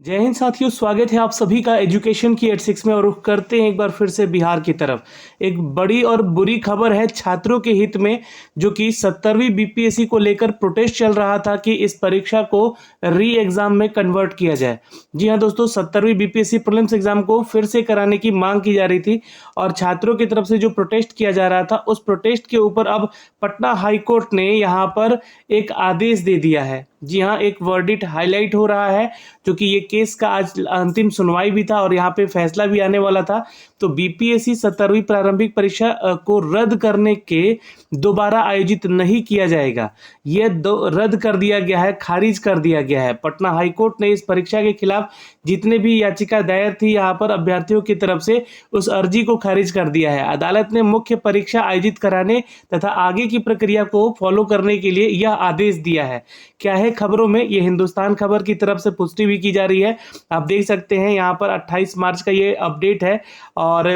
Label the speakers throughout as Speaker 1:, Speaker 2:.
Speaker 1: जय हिंद साथियों, स्वागत है आप सभी का एजुकेशन की 86 में। और रुख करते हैं एक बार फिर से बिहार की तरफ। एक बड़ी और बुरी खबर है छात्रों के हित में, जो कि 70वीं बीपीएससी को लेकर प्रोटेस्ट चल रहा था कि इस परीक्षा को री एग्जाम में कन्वर्ट किया जाए। जी हाँ दोस्तों, 70वीं बीपीएससी प्रीलिम्स एग्जाम को फिर से कराने की मांग की जा रही थी और छात्रों की तरफ से जो प्रोटेस्ट किया जा रहा था, उस प्रोटेस्ट के ऊपर अब पटना हाई कोर्ट ने यहाँ पर एक आदेश दे दिया है। जी हाँ, एक वर्डिक्ट हाईलाइट हो रहा है, जो कि ये केस का आज अंतिम सुनवाई भी था और यहाँ पे फैसला भी आने वाला था। तो बीपीएससी 70वीं प्रारंभिक परीक्षा को रद्द करने के दोबारा आयोजित नहीं किया जाएगा। ये रद्द कर दिया गया है, खारिज कर दिया गया है। पटना हाईकोर्ट ने इस परीक्षा के खिलाफ जितने भी याचिका दायर थी यहाँ पर अभ्यर्थियों की तरफ से, उस अर्जी को खारिज कर दिया है। अदालत ने मुख्य परीक्षा आयोजित कराने तथा आगे की प्रक्रिया को फॉलो करने के लिए यह आदेश दिया है। क्या है खबरों में, ये हिंदुस्तान खबर की तरफ से पुष्टि भी की जा रही है। आप देख सकते हैं यहाँ पर 28 मार्च का ये अपडेट है और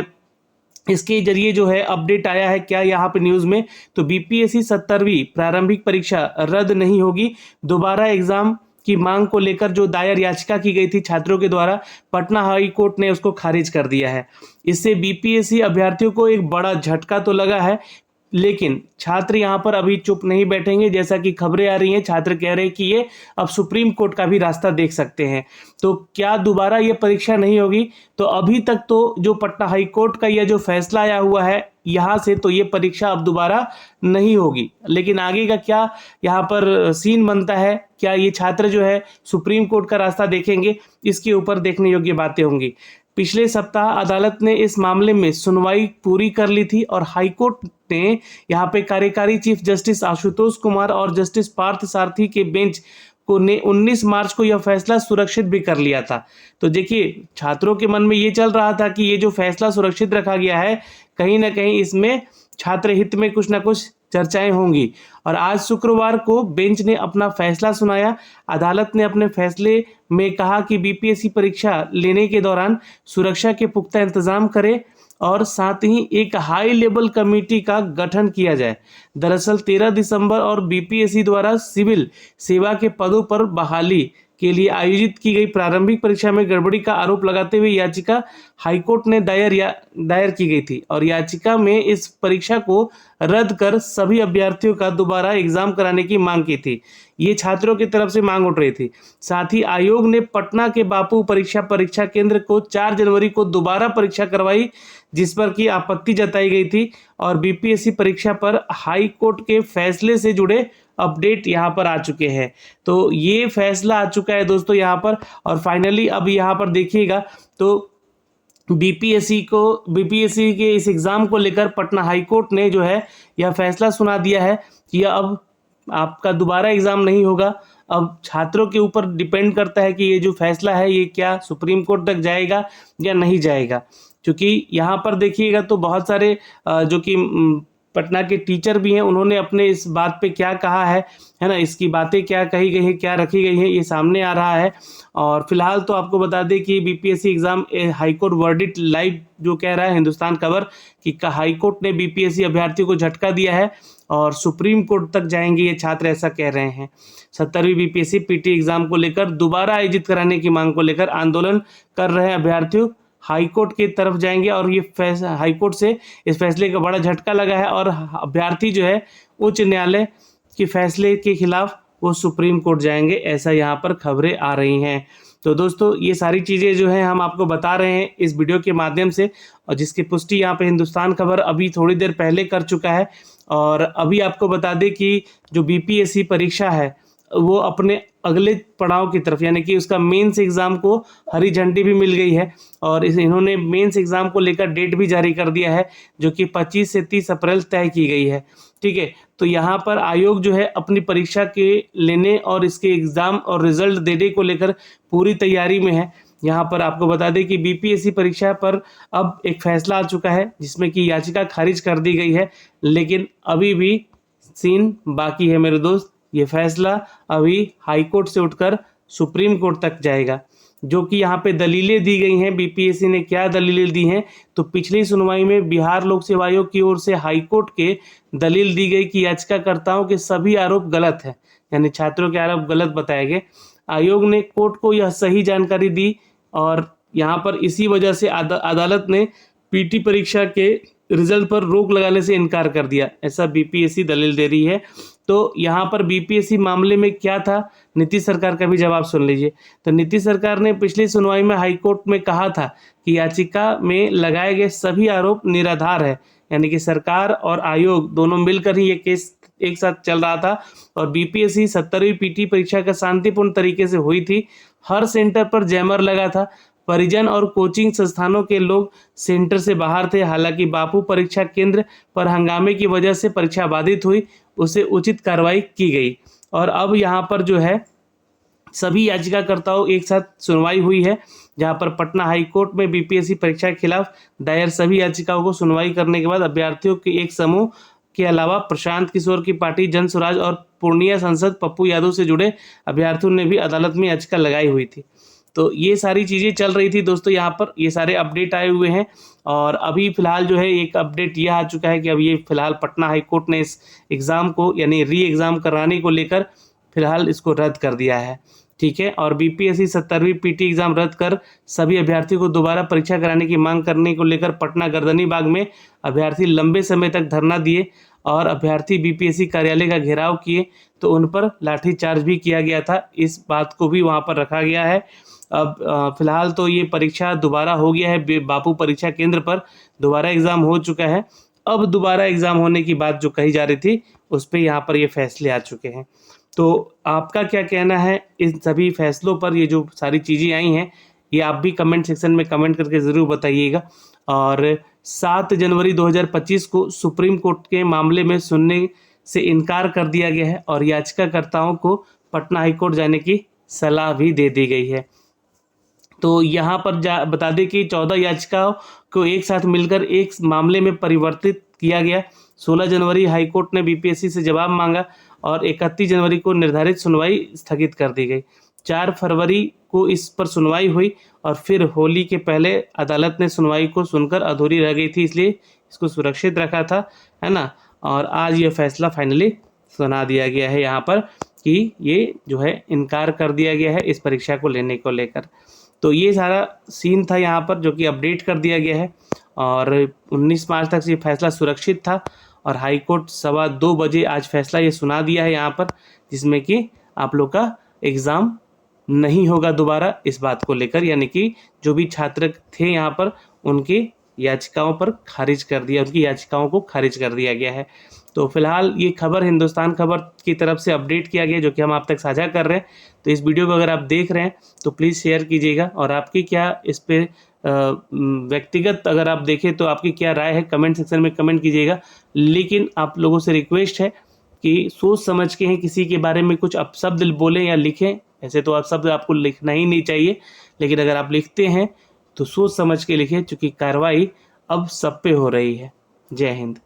Speaker 1: इसके जरिए जो है अपडेट आया है क्या यहाँ पे न्यूज़ में, तो बीपीएससी 70वीं प्रारंभिक परीक्षा रद्द नहीं होगी। दोबारा एग्जाम की मांग को लेकर जो दायर याचिका की गई थी छात्रों के द्वारा, पटना हाई कोर्ट ने उसको खारिज कर दिया है। इससे बीपीएससी अभ्यर्थियों को एक बड़ा झटका तो लगा है, लेकिन छात्र यहाँ पर अभी चुप नहीं बैठेंगे। जैसा कि खबरें आ रही हैं, छात्र कह रहे हैं कि ये अब सुप्रीम कोर्ट का भी रास्ता देख सकते हैं। तो क्या दोबारा ये परीक्षा नहीं होगी? तो अभी तक तो जो पटना हाई कोर्ट का यह जो फैसला आया हुआ है यहाँ से, तो ये परीक्षा अब दोबारा नहीं होगी। लेकिन आगे का क्या यहाँ पर सीन बनता है, क्या ये छात्र जो है सुप्रीम कोर्ट का रास्ता देखेंगे, इसके ऊपर देखने योग्य बातें होंगी। पिछले सप्ताह अदालत ने इस मामले में सुनवाई पूरी कर ली थी और हाईकोर्ट ने यहाँ पे कार्यकारी चीफ जस्टिस आशुतोष कुमार और जस्टिस पार्थ सारथी के बेंच को ने 19 मार्च को यह फैसला सुरक्षित भी कर लिया था। तो देखिए, छात्रों के मन में ये चल रहा था कि ये जो फैसला सुरक्षित रखा गया है, कहीं ना कहीं इसमें छात्र हित में कुछ ना कुछ चर्चाएं होंगी। और आज शुक्रवार को बेंच ने अपना फैसला सुनाया। अदालत ने अपने फैसले में कहा कि बीपीएससी परीक्षा लेने के दौरान सुरक्षा के पुख्ता इंतजाम करें और साथ ही एक हाई लेवल कमेटी का गठन किया जाए। दरअसल 13 दिसंबर और बीपीएससी द्वारा सिविल सेवा के पदों पर बहाली के लिए आयोजित की गई प्रारंभिक परीक्षा में गड़बड़ी का आरोप लगाते हुए याचिका हाईकोर्ट ने दायर की गई थी और याचिका में इस परीक्षा को रद्द कर सभी अभ्यर्थियों का दोबारा एग्जाम कराने की मांग की थी। ये छात्रों की तरफ से मांग उठ रही थी। साथ ही आयोग ने पटना के बापू परीक्षा केंद्र को 4 जनवरी को दोबारा परीक्षा करवाई, जिस पर की आपत्ति जताई गई थी। और बीपीएससी परीक्षा पर हाई कोर्ट के फैसले से जुड़े अपडेट यहाँ पर आ चुके हैं। तो ये फैसला आ चुका है दोस्तों यहाँ पर। और फाइनली अब यहाँ पर देखिएगा तो बीपीएससी के इस एग्ज़ाम को लेकर पटना हाई कोर्ट ने जो है यह फैसला सुना दिया है कि अब आपका दोबारा एग्ज़ाम नहीं होगा। अब छात्रों के ऊपर डिपेंड करता है कि ये जो फैसला है ये क्या सुप्रीम कोर्ट तक जाएगा या नहीं जाएगा। क्योंकि यहाँ पर देखिएगा तो बहुत सारे जो कि पटना के टीचर भी हैं, उन्होंने अपने इस बात पे क्या कहा है ना, इसकी बातें क्या कही गई हैं, क्या रखी गई हैं, ये सामने आ रहा है। और फिलहाल तो आपको बता दें कि BPSC exam high court verdict live जो कह रहा है हिंदुस्तान खबर कि हाईकोर्ट ने बीपीएससी अभ्यर्थियों को झटका दिया है और सुप्रीम कोर्ट तक जाएंगे ये छात्र, ऐसा कह रहे हैं। 70वीं बीपीएससी पीटी एग्जाम को लेकर दोबारा आयोजित कराने की मांग को लेकर आंदोलन कर रहे अभ्यर्थियों हाईकोर्ट की तरफ जाएंगे और ये हाईकोर्ट से इस फैसले का बड़ा झटका लगा है और अभ्यर्थी जो है उच्च न्यायालय के फैसले के खिलाफ वो सुप्रीम कोर्ट जाएंगे, ऐसा यहाँ पर खबरें आ रही हैं। तो दोस्तों, ये सारी चीज़ें जो हैं हम आपको बता रहे हैं इस वीडियो के माध्यम से, और जिसकी पुष्टि यहाँ पे हिंदुस्तान खबर अभी थोड़ी देर पहले कर चुका है। और अभी आपको बता दें कि जो बीपीएससी परीक्षा है वो अपने अगले पड़ाव की तरफ, यानी कि उसका मेंस एग्ज़ाम को हरी झंडी भी मिल गई है और इन्होंने मेंस एग्ज़ाम को लेकर डेट भी जारी कर दिया है, जो कि 25 से 30 अप्रैल तय की गई है। ठीक है, तो यहाँ पर आयोग जो है अपनी परीक्षा के लेने और इसके एग्ज़ाम और रिजल्ट देने को लेकर पूरी तैयारी में है। यहाँ पर आपको बता दें कि बीपीएससी परीक्षा पर अब एक फैसला आ चुका है जिसमें कि याचिका खारिज कर दी गई है, लेकिन अभी भी सीन बाकी है मेरे दोस्त। ये फैसला अभी हाई कोर्ट से उठकर सुप्रीम कोर्ट तक जाएगा। जो कि यहाँ पे दलीलें दी गई हैं, बीपीएससी ने क्या दलीलें दी हैं, तो पिछली सुनवाई में बिहार लोक सेवा आयोग की ओर से हाई कोर्ट के दलील दी गई कि याचिकाकर्ताओं के सभी आरोप गलत हैं, यानी छात्रों के आरोप गलत बताए गए। आयोग ने कोर्ट को यह सही जानकारी दी और यहाँ पर इसी वजह से अदालत ने पीटी परीक्षा के रिजल्ट पर रोक लगाने से इनकार कर दिया, ऐसा बीपीएससी दलील दे रही है। तो यहाँ पर बीपीएससी मामले में क्या था, नीतीश सरकार का भी जवाब सुन लीजिए। तो नीतीश सरकार ने पिछली सुनवाई में हाईकोर्ट में कहा था कि याचिका में लगाए गए सभी आरोप निराधार है, यानी कि सरकार और आयोग दोनों मिलकर ही ये केस एक साथ चल रहा था और बीपीएससी 70वीं पीटी परीक्षा का शांतिपूर्ण तरीके से हुई थी। हर सेंटर पर जैमर लगा था, परिजन और कोचिंग संस्थानों के लोग सेंटर से बाहर थे। हालांकि बापू परीक्षा केंद्र पर हंगामे की वजह से परीक्षा बाधित हुई, उसे उचित कार्रवाई की गई। और अब यहाँ पर जो है सभी याचिकाकर्ताओं एक साथ सुनवाई हुई है, जहां पर पटना हाई कोर्ट में बीपीएससी परीक्षा के खिलाफ दायर सभी याचिकाओं को सुनवाई करने के बाद अभ्यर्थियों के एक समूह के अलावा प्रशांत किशोर की पार्टी जन स्वराज और पूर्णिया सांसद पप्पू यादव से जुड़े अभ्यर्थियों ने भी अदालत में याचिका लगाई हुई थी। तो ये सारी चीज़ें चल रही थी दोस्तों, यहाँ पर ये सारे अपडेट आए हुए हैं। और अभी फिलहाल जो है एक अपडेट यह आ चुका है कि अब ये फिलहाल पटना हाई कोर्ट ने इस एग्ज़ाम को यानी री एग्ज़ाम कराने को लेकर फिलहाल इसको रद्द कर दिया है, ठीक है। और बीपीएससी 70वीं पीटी एग्ज़ाम रद्द कर सभी अभ्यर्थियों को दोबारा परीक्षा कराने की मांग करने को लेकर पटना गर्दनी बाग में अभ्यर्थी लंबे समय तक धरना दिए और अभ्यर्थी बीपीएससी कार्यालय का घेराव किए, तो उन पर लाठीचार्ज भी किया गया था। इस बात को भी वहाँ पर रखा गया है। अब फिलहाल तो ये परीक्षा दोबारा हो गया है, बापू परीक्षा केंद्र पर दोबारा एग्ज़ाम हो चुका है। अब दोबारा एग्ज़ाम होने की बात जो कही जा रही थी उस पर यहाँ पर ये फैसले आ चुके हैं। तो आपका क्या कहना है इन सभी फैसलों पर? ये जो सारी चीज़ें आई हैं ये आप भी कमेंट सेक्शन में कमेंट करके ज़रूर बताइएगा। और 7 जनवरी 2025 को सुप्रीम कोर्ट के मामले में सुनने से इनकार कर दिया गया है और याचिकाकर्ताओं को पटना हाईकोर्ट जाने की सलाह भी दे दी गई है। तो यहाँ पर बता दें कि 14 याचिकाओं को एक साथ मिलकर एक मामले में परिवर्तित किया गया। 16 जनवरी हाईकोर्ट ने बीपीएससी से जवाब मांगा और 31 जनवरी को निर्धारित सुनवाई स्थगित कर दी गई। 4 फरवरी को इस पर सुनवाई हुई और फिर होली के पहले अदालत ने सुनवाई को सुनकर अधूरी रह गई थी, इसलिए इसको सुरक्षित रखा था, है ना। और आज ये फैसला फाइनली सुना दिया गया है यहाँ पर कि ये जो है इनकार कर दिया गया है इस परीक्षा को लेने को लेकर। तो ये सारा सीन था यहाँ पर जो कि अपडेट कर दिया गया है और 19 मार्च तक ये फैसला सुरक्षित था और हाई कोर्ट 2:15 बजे आज फैसला ये सुना दिया है यहाँ पर, जिसमें कि आप लोग का एग्ज़ाम नहीं होगा दोबारा इस बात को लेकर, यानी कि जो भी छात्र थे यहाँ पर उनकी याचिकाओं पर खारिज कर दिया, उनकी याचिकाओं को खारिज कर दिया गया है। तो फिलहाल ये खबर हिंदुस्तान खबर की तरफ से अपडेट किया गया जो कि हम आप तक साझा कर रहे हैं। तो इस वीडियो को अगर आप देख रहे हैं तो प्लीज़ शेयर कीजिएगा और आपकी क्या इस पे व्यक्तिगत अगर आप देखें तो आपकी क्या राय है कमेंट सेक्शन में कमेंट कीजिएगा। लेकिन आप लोगों से रिक्वेस्ट है कि सोच समझ के हैं किसी के बारे में कुछ अपशब्द बोलें या लिखें, ऐसे तो अपशब्द आपको लिखना ही नहीं चाहिए, लेकिन अगर आप लिखते हैं तो सोच समझ के लिखें, चूँकि कार्रवाई अब सब पे हो रही है। जय हिंद।